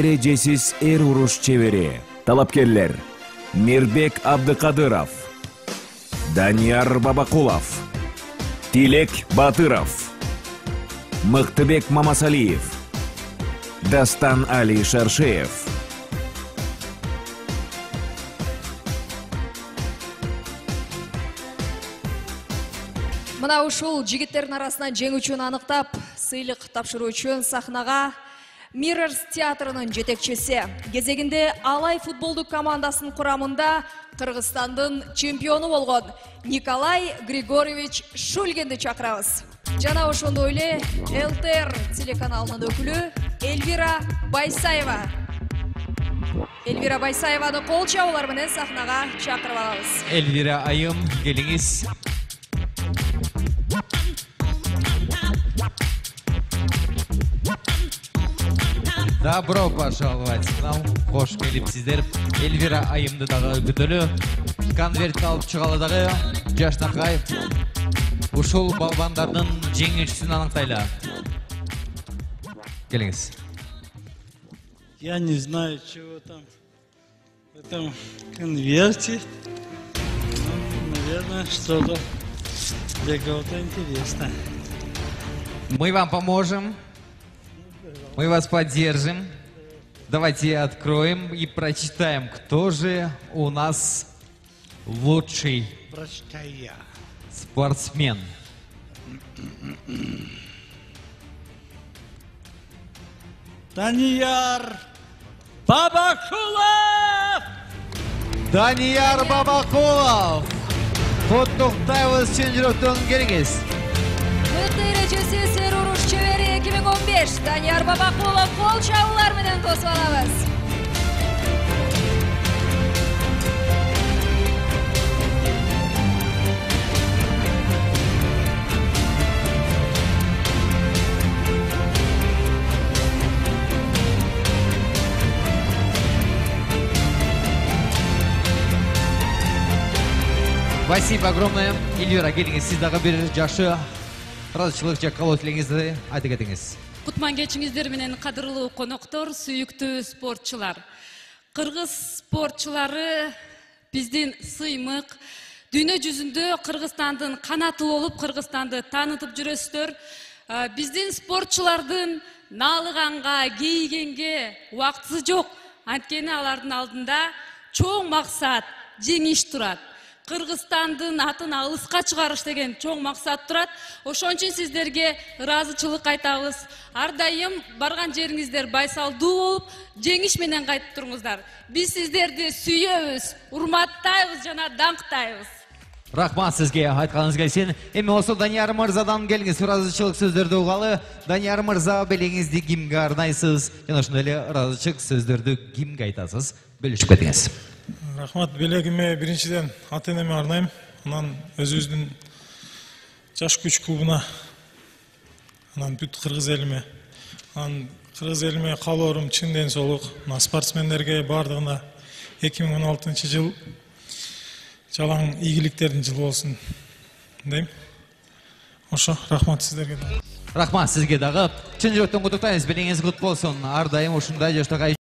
эрежесиз эр уруш чебери. Талапкерлер: Мирбек Абдыкадыров, Данияр Бабакулов, Тилек Батыров, Мыктыбек Мамасалиев, Дастан Али Шаршеев. Мына ушул жигиттердин арасынан жеңүүчүн аныктап, сыйлык тапшыруу үчүн сахнага Mirrors театрынын жетекчиси, кезегинде Алай футболдук командасынын курамында Кыргызстандын чемпиону болгон Николай Григорьевич Шульгинди чакырабыз. Жана ошондой эле ЛТР телеканалынын өкүлү Эльвира Байсаева. Эльвира Байсаеваны кол чабуулар менен сахнага чакырып алабыз. Эльвира айым, келиңиз. Добро пожаловать к нам. Кош келипсиздер. Эльвира айымды дагы күтөлү. Конверт алып чыгалы дагы. Жаштакай. Ушул балбандардын жеңүүчүсүн аныктайлы. Келиңиз. Я не знаю, чего там в этом конверте. Наверное, что-то для кого-то интересно. Мы вам поможем. Мы вас поддержим. Давайте откроем и прочитаем, кто же у нас лучший спортсмен. Данияр Бабакулов! Данияр Бабакулов! Куттуктайбыз чын жүрөктөн, келиңиз. Мыкты эрежесиз эр уруш чебери 2015 Данияр Бабакулов кол чабуулар менен тосуп алабыз. Спасибо огромное. Эльвира, келиңиз, сиз дагы бир жакшы ыраазычылык же кабыл тилегиңизди айтып кетиңиз. Кутман кечиңиздер менен кадырлуу коноктор, сүйүктүү спортчулар. Кыргыз спортчулары биздин сыймык, дүйнө жүзүндө Кыргызстандын канаты болуп, Кыргызстанды таанытып жүрөсүздөр. Биздин спортчулардын наалыганга, кейигенге убактысы жок. Анткени алардын алдында чоң максат, жеңиш турат. Кыргызстандын атын алыска чыгарыш деген чоң максат турат. Ошон үчүн сиздерге ыраазычылык айтабыз. Ар дайым барган жериңиздер байсалдуу болуп, жеңиш менен кайтып туруңуздар. Биз сиздерди сүйөбүз, урматтайбыз жана даңктайбыз. Рахмат сизге айтканыңыз келсин. Эми болсо Данияр мырзадан келиңиз, ыраазычылык сөздөрдү угалы. Данияр мырза, белеңизди кимге арнайсыз? Жана ошондой эле ыраазычылык сөздөрдү кимге айтасыз? Бөлүшүп кетиңиз. Рахмат, белегиме биринчиден ата-энеме арнайм. Анан өзүбүздүн жаш күч клубуна, анан бүт кыргыз элиме. Анан кыргыз элиме каалоорум чын ден соолук. Мына спортсмендерге бардыгына 2016 жыл жалаң ийгиликтердин жылы болсун дейм. Ошо, рахмат сиздерге. Рахмат сизге дагы. Чын жүрөктөн куттуктайбыз. Белеңиз кут болсун. Ар дайым ушундай жаштагы